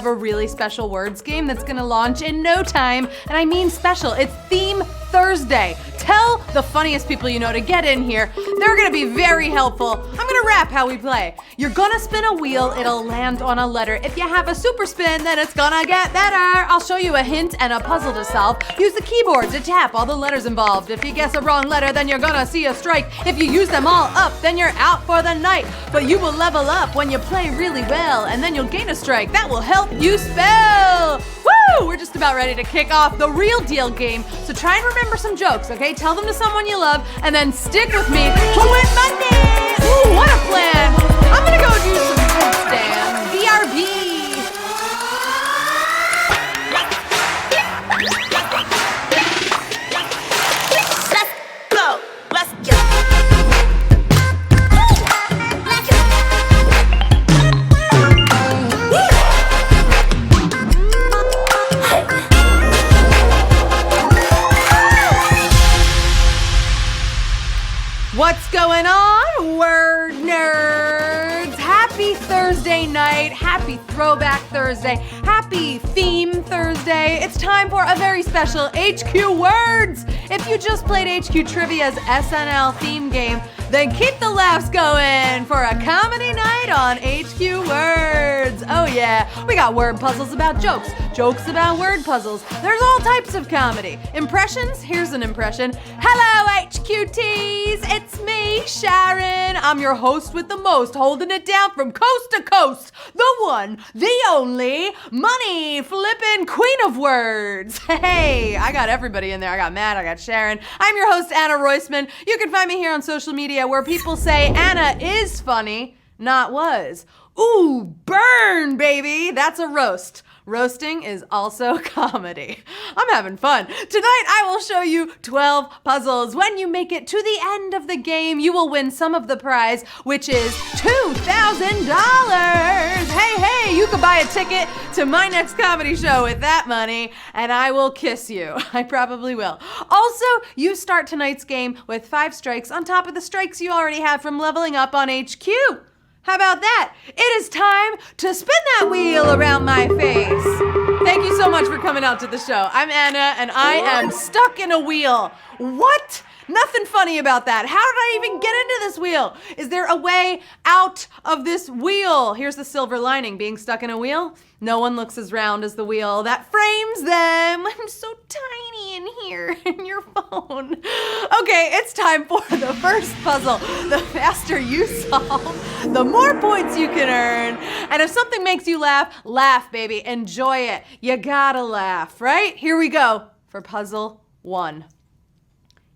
a really special words game that's gonna launch in no time. And I mean special, it's Theme Thursday. Tell the funniest people you know to get in here. They're gonna be very helpful. I'm gonna rap how we play. You're gonna spin a wheel, it'll land on a letter. If you have a super spin, then it's gonna get better. I'll show you a hint and a puzzle to solve. Use the keyboard to tap all the letters involved. If you guess a wrong letter, then you're gonna see a strike. If you use them all up, then you're out for the night. But you will level up when you play really well, and then you'll gain a strike that will help you spell. Woo! We're just about ready to kick off the real deal game. So try and remember some jokes, okay? Tell them to someone you love, and then stick with me to win money. Ooh, what a plan! I'm gonna go do some headstands. BRB. What's going on, word nerds? Happy Thursday night, happy Throwback Thursday, happy Theme Thursday. It's time for a very special HQ Words. If you just played HQ Trivia's SNL theme game, then keep the laughs going for a comedy night on HQ Words. Oh yeah, we got word puzzles about jokes, jokes about word puzzles. There's all types of comedy. Impressions? Here's an impression. Hello HQTs, it's me, Sharon. I'm your host with the most, holding it down from coast to coast. The one, the only, money flippin' queen of words. Hey, I got everybody in there. I got Matt, I got Sharon. I'm your host, Anna Roisman. You can find me here on social media where people say Anna is funny, not was. Ooh, burn, baby. That's a roast. Roasting is also comedy. I'm having fun. Tonight I will show you 12 puzzles. When you make it to the end of the game, you will win some of the prize, which is $2,000. Hey, you could buy a ticket to my next comedy show with that money, and I will kiss you. I probably will. Also, you start tonight's game with 5 strikes on top of the strikes you already have from leveling up on HQ. How about that? It is time to spin that wheel around my face. Thank you so much for coming out to the show. I'm Anna, and I am stuck in a wheel. What? Nothing funny about that. How did I even get into this wheel? Is there a way out of this wheel? Here's the silver lining, being stuck in a wheel. No one looks as round as the wheel that frames them. I'm so tiny in here in your phone. Okay, it's time for the first puzzle. The faster you solve, the more points you can earn. And if something makes you laugh, laugh, baby. Enjoy it. You gotta laugh, right? Here we go for puzzle 1.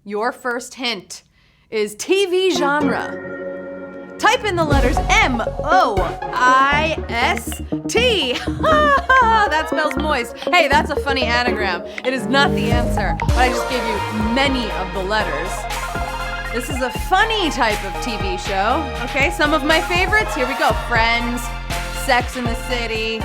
Your first hint is TV genre. Type in the letters M-O-I-S-T. That spells moist. Hey, that's a funny anagram. It is not the answer, but I just gave you many of the letters. This is a funny type of TV show. Okay, some of my favorites. Here we go. Friends, Sex and the City,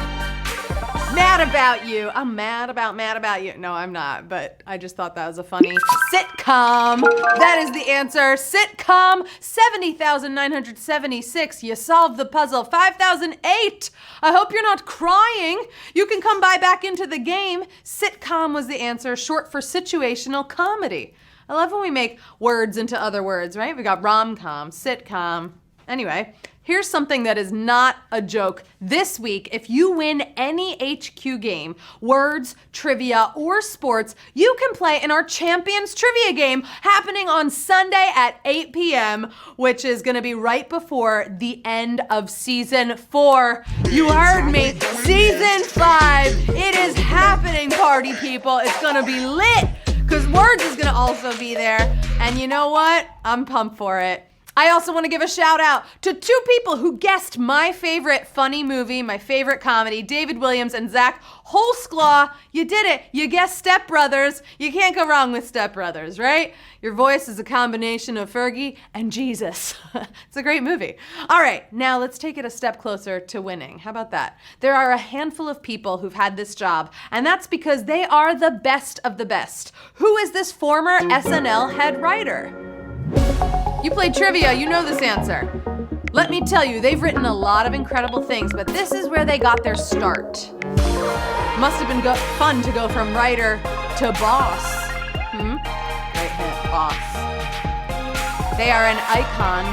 Mad About You. I'm mad about you. No, I'm not, but I just thought that was a funny sitcom. That is the answer. Sitcom, 70,976. You solved the puzzle. 5,008. I hope you're not crying. You can come back into the game. Sitcom was the answer, short for situational comedy. I love when we make words into other words, right? We got rom-com, sitcom. Anyway, here's something that is not a joke. This week, if you win any HQ game, words, trivia, or sports, you can play in our Champions Trivia game happening on Sunday at 8 p.m., which is gonna be right before the end of season 4. You heard me, season 5. It is happening, party people. It's gonna be lit, because words is gonna also be there. And you know what? I'm pumped for it. I also want to give a shout out to 2 people who guessed my favorite funny movie, my favorite comedy, David Williams and Zach Holsclaw. You did it. You guessed Step Brothers. You can't go wrong with Step Brothers, right? Your voice is a combination of Fergie and Jesus. It's a great movie. All right, now let's take it a step closer to winning. How about that? There are a handful of people who've had this job, and that's because they are the best of the best. Who is this former SNL head writer? You played trivia, you know this answer. Let me tell you, they've written a lot of incredible things, but this is where they got their start. Must have been fun to go from writer to boss. Great hit, boss. They are an icon.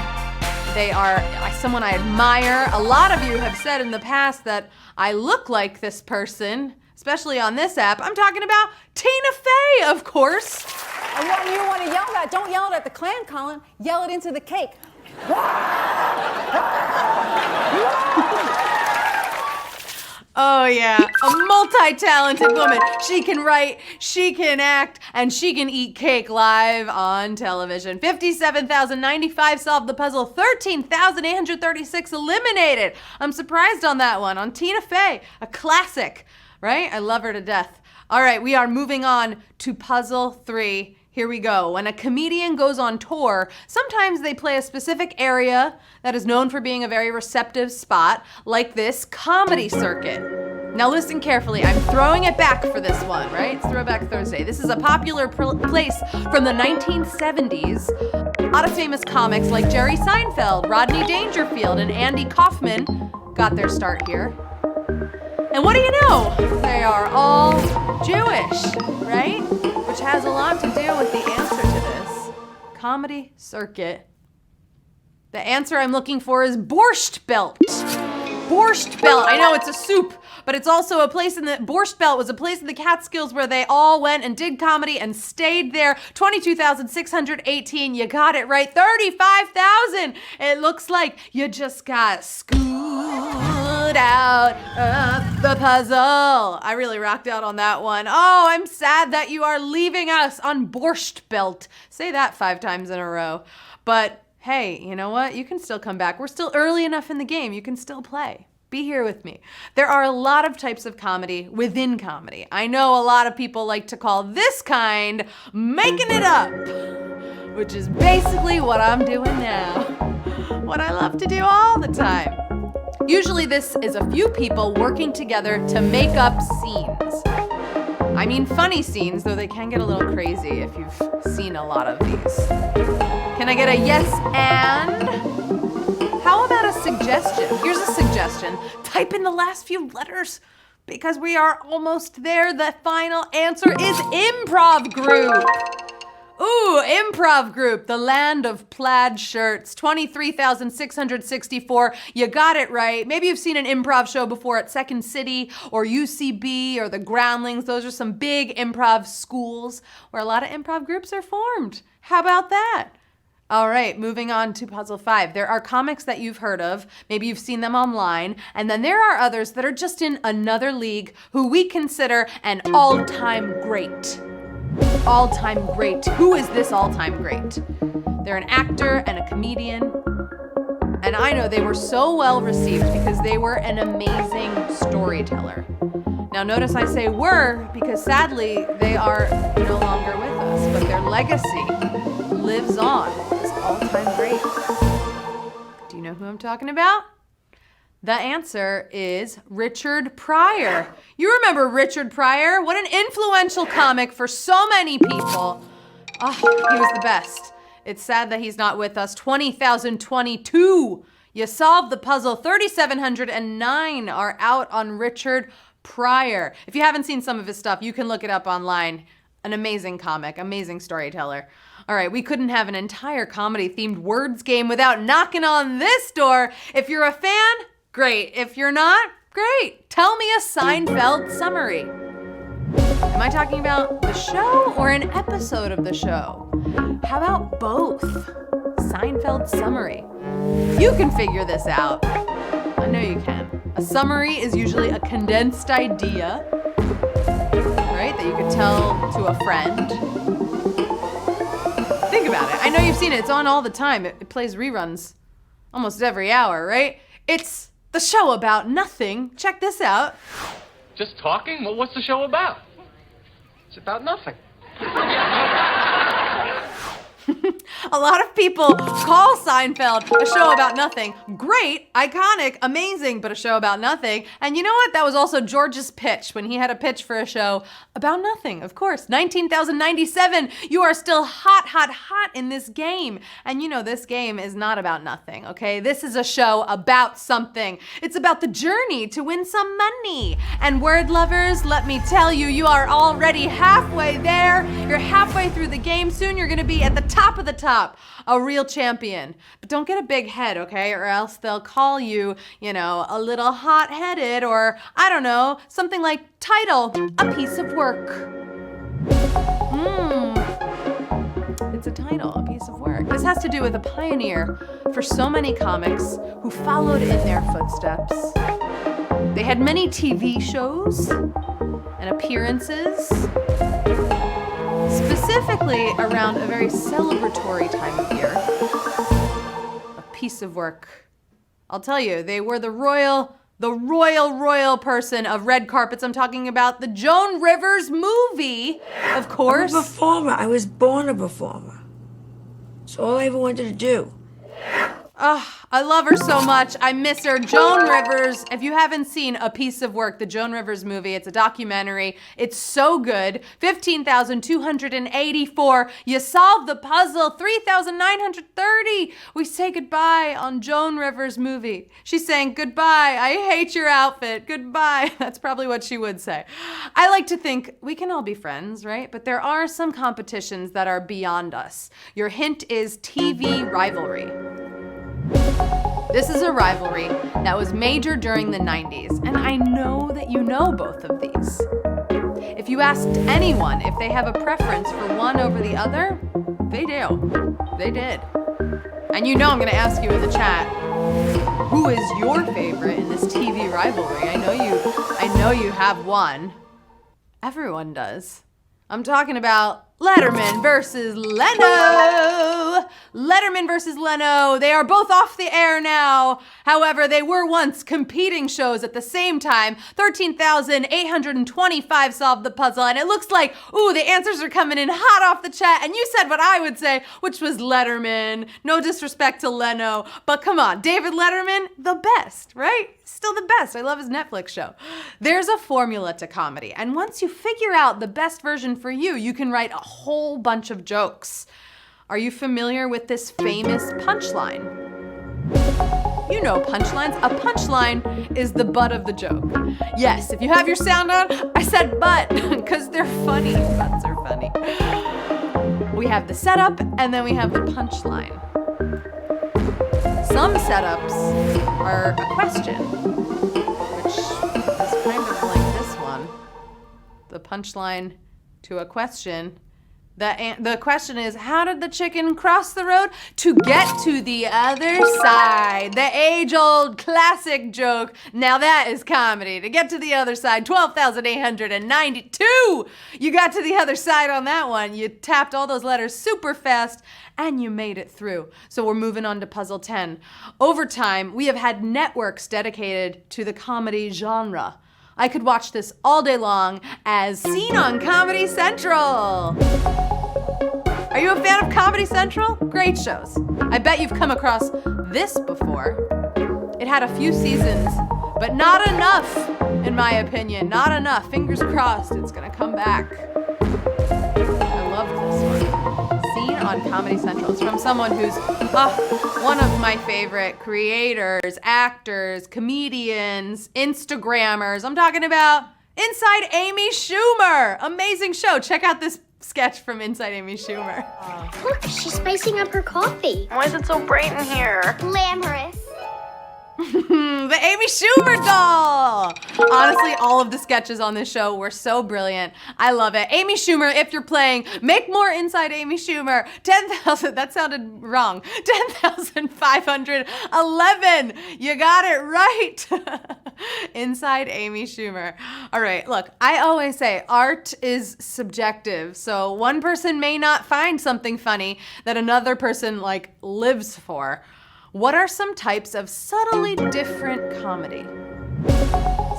They are someone I admire. A lot of you have said in the past that I look like this person, especially on this app. I'm talking about Tina Fey, of course. And what you want to yell at, don't yell it at the clan, Colin. Yell it into the cake. Oh yeah, a multi-talented woman. She can write, she can act, and she can eat cake live on television. 57,095 solved the puzzle, 13,836 eliminated. I'm surprised on that one, on Tina Fey, a classic, right? I love her to death. All right, we are moving on to puzzle 3. Here we go. When a comedian goes on tour, sometimes they play a specific area that is known for being a very receptive spot, like this comedy circuit. Now listen carefully. I'm throwing it back for this one, right? It's Throwback Thursday. This is a popular place from the 1970s. A lot of famous comics like Jerry Seinfeld, Rodney Dangerfield, and Andy Kaufman got their start here. And what do you know? They are all Jewish, right? Which has a lot to do with the answer to this comedy circuit. The answer I'm looking for is Borscht Belt. Borscht Belt. I know it's a soup, but it's also a place in the Borscht Belt was a place in the Catskills where they all went and did comedy and stayed there. 22,618. You got it right. 35,000. It looks like you just got scooped out of the puzzle. I really rocked out on that one. Oh, I'm sad that you are leaving us on Borscht Belt. Say that 5 times in a row. But hey, you know what? You can still come back. We're still early enough in the game. You can still play. Be here with me. There are a lot of types of comedy within comedy. I know a lot of people like to call this kind making it up, which is basically what I'm doing now. What I love to do all the time. Usually this is a few people working together to make up scenes. I mean funny scenes, though they can get a little crazy if you've seen a lot of these. Can I get a yes and? How about a suggestion? Here's a suggestion. Type in the last few letters because we are almost there. The final answer is improv group. Ooh, improv group, the land of plaid shirts, 23,664. You got it right. Maybe you've seen an improv show before at Second City or UCB or the Groundlings. Those are some big improv schools where a lot of improv groups are formed. How about that? All right, moving on to puzzle 5. There are comics that you've heard of. Maybe you've seen them online. And then there are others that are just in another league who we consider an all-time great. All-time great. Who is this all-time great? They're an actor and a comedian. And I know they were so well received because they were an amazing storyteller. Now notice I say were because sadly they are no longer with us, but their legacy lives on as all-time great. Do you know who I'm talking about? The answer is Richard Pryor. You remember Richard Pryor? What an influential comic for so many people. Oh, he was the best. It's sad that he's not with us. 20,022. You solved the puzzle. 3,709 are out on Richard Pryor. If you haven't seen some of his stuff, you can look it up online. An amazing comic, amazing storyteller. All right, we couldn't have an entire comedy-themed words game without knocking on this door. If you're a fan, great. If you're not, great. Tell me a Seinfeld summary. Am I talking about the show or an episode of the show? How about both? Seinfeld summary. You can figure this out. I know you can. A summary is usually a condensed idea, right, that you could tell to a friend. Think about it. I know you've seen it. It's on all the time. It plays reruns almost every hour, right? It's the show about nothing. Check this out. Just talking? Well, what's the show about? It's about nothing. A A lot of people call Seinfeld a show about nothing. Great, iconic, amazing, but a show about nothing. And you know what? That was also George's pitch when he had a pitch for a show about nothing, of course. 19,097, you are still hot, hot, hot in this game. And you know this game is not about nothing, okay? This is a show about something. It's about the journey to win some money. And word lovers, let me tell you, you are already halfway there. You're halfway through the game. Soon you're gonna be at the top of the top, a real champion. But don't get a big head, okay? Or else they'll call you, a little hot-headed, or I don't know, something like title, a piece of work. It's a title, a piece of work. This has to do with a pioneer for so many comics who followed in their footsteps. They had many TV shows and appearances, specifically around a very celebratory time of year. A piece of work. I'll tell you, they were the royal person of red carpets. I'm talking about the Joan Rivers movie, of course. I'm a performer. I was born a performer. It's all I ever wanted to do. I love her so much. I miss her. Joan Rivers. If you haven't seen A Piece of Work, the Joan Rivers movie, it's a documentary. It's so good. 15,284. You solve the puzzle. 3,930. We say goodbye on Joan Rivers' movie. She's saying, goodbye. I hate your outfit. Goodbye. That's probably what she would say. I like to think we can all be friends, right? But there are some competitions that are beyond us. Your hint is TV rivalry. This is a rivalry that was major during the 90s, and I know that you know both of these. If you asked anyone if they have a preference for one over the other, they do. They did. And you know I'm gonna ask you in the chat, who is your favorite in this TV rivalry? I know you have one. Everyone does. I'm talking about Letterman versus Leno. Letterman versus Leno. They are both off the air now. However, they were once competing shows at the same time. 13,825 solved the puzzle, and it looks like, the answers are coming in hot off the chat, and you said what I would say, which was Letterman. No disrespect to Leno, but come on, David Letterman, the best, right? Still the best. I love his Netflix show. There's a formula to comedy, and once you figure out the best version for you, you can write a whole bunch of jokes. Are you familiar with this famous punchline? You know punchlines. A punchline is the butt of the joke. Yes, if you have your sound on, I said butt, because they're funny. Butts are funny. We have the setup, and then we have the punchline. Some setups are a question, which is kind of like this one. The punchline to a question. The question is, how did the chicken cross the road to get to the other side? The age-old classic joke. Now that is comedy. To get to the other side, 12,892. You got to the other side on that one. You tapped all those letters super fast, and you made it through. So we're moving on to puzzle 10. Over time, we have had networks dedicated to the comedy genre. I could watch this all day long as seen on Comedy Central. Are you a fan of Comedy Central? Great shows. I bet you've come across this before. It had a few seasons, but not enough, in my opinion. Not enough. Fingers crossed, it's gonna come back. I love this one. Seen on Comedy Central. It's from someone who's one of my favorite creators, actors, comedians, Instagrammers. I'm talking about Inside Amy Schumer. Amazing show. Check out this sketch from Inside Amy Schumer. Look, she's spicing up her coffee. Why is it so bright in here? Glamorous. The Amy Schumer doll! Honestly, all of the sketches on this show were so brilliant. I love it. Amy Schumer, if you're playing, make more Inside Amy Schumer. 10,000, that sounded wrong. 10,511. You got it right. Inside Amy Schumer. All right, look, I always say art is subjective. So one person may not find something funny that another person lives for. What are some types of subtly different comedy?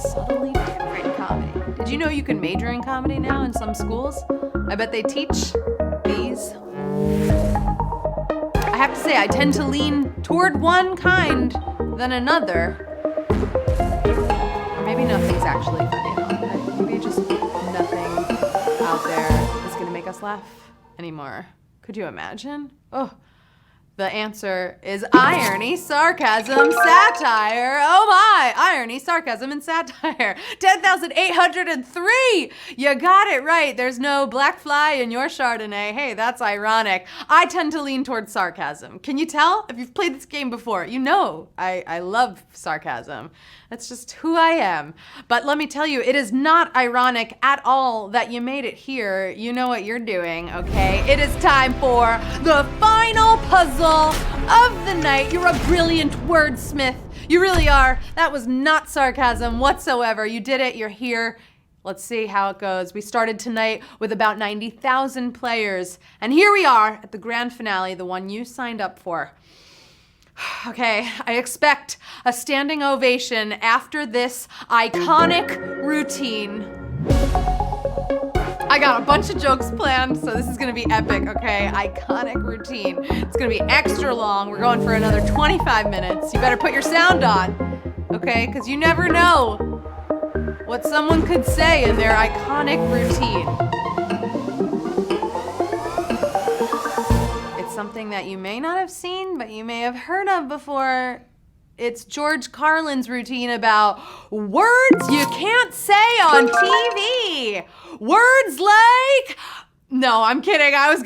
Subtly different comedy. Did you know you can major in comedy now in some schools? I bet they teach these. I have to say, I tend to lean toward one kind than another. Or maybe nothing's actually funny at all. Maybe just nothing out there is gonna make us laugh anymore. Could you imagine? Oh. The answer is irony, sarcasm, satire. Oh my, irony, sarcasm, and satire. 10,803. You got it right. There's no black fly in your Chardonnay. Hey, that's ironic. I tend to lean towards sarcasm. Can you tell? If you've played this game before, you know I love sarcasm. That's just who I am. But let me tell you, it is not ironic at all that you made it here. You know what you're doing, okay? It is time for the final puzzle of the night. You're a brilliant wordsmith. You really are. That was not sarcasm whatsoever. You did it. You're here. Let's see how it goes. We started tonight with about 90,000 players. And here we are at the grand finale, the one you signed up for. Okay, I expect a standing ovation after this iconic routine. I got a bunch of jokes planned, so this is gonna be epic, okay? Iconic routine. It's gonna be extra long. We're going for another 25 minutes. You better put your sound on, okay? Because you never know what someone could say in their iconic routine. Something that you may not have seen, but you may have heard of before. It's George Carlin's routine about words you can't say on TV. Words like, no, I'm kidding. I was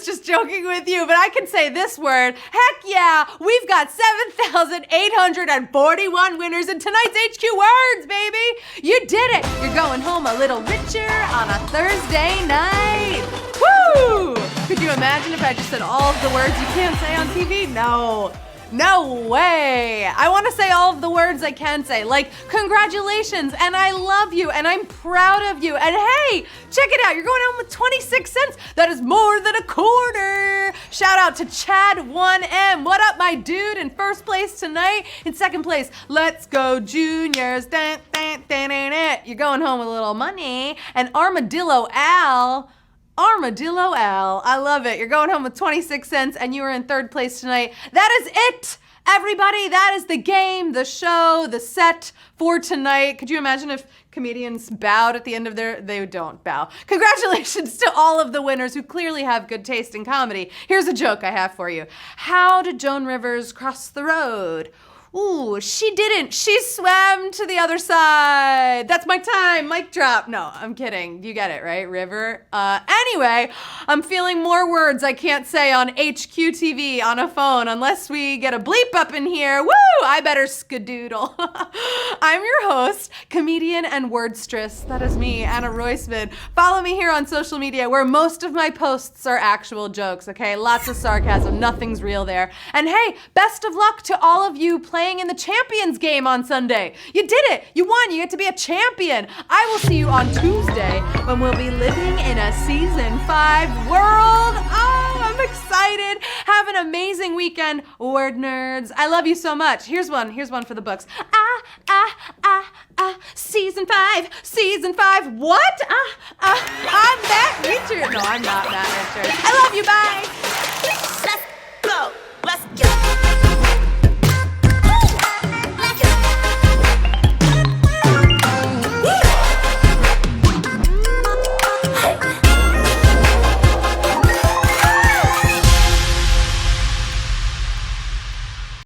just joking with you, but I can say this word. Heck yeah, we've got 7,841 winners in tonight's HQ Words, baby. You did it. You're going home a little richer on a Thursday night. Woo! Could you imagine if I just said all of the words you can't say on TV? No. No way. I want to say all of the words I can say, like congratulations, and I love you, and I'm proud of you, and hey, check it out, you're going home with 26 cents. That is more than a quarter. Shout out to Chad 1M. What up, my dude, in first place tonight? In second place, let's go Juniors. You're going home with a little money. And Armadillo Al, I love it. You're going home with 26 cents and you are in third place tonight. That is it, everybody. That is the game, the show, the set for tonight. Could you imagine if comedians bowed at the end of they don't bow. Congratulations to all of the winners who clearly have good taste in comedy. Here's a joke I have for you. How did Joan Rivers cross the road? Ooh, she didn't. She swam to the other side. That's my time. Mic drop. No, I'm kidding. You get it, right, River? Anyway, I'm feeling more words I can't say on HQ TV on a phone unless we get a bleep up in here. Woo! I better skadoodle. I'm your host, comedian and wordstress. That is me, Anna Roisman. Follow me here on social media where most of my posts are actual jokes, okay? Lots of sarcasm. Nothing's real there. And hey, best of luck to all of you playing in the Champions game on Sunday. You did it. You won. You get to be a champion. I will see you on Tuesday when we'll be living in a season 5 world. Oh, I'm excited. Have an amazing weekend, word nerds. I love you so much. Here's one for the books. Season 5. What? I'm Matt Richard. No, I'm not Matt Richard. I love you. Bye.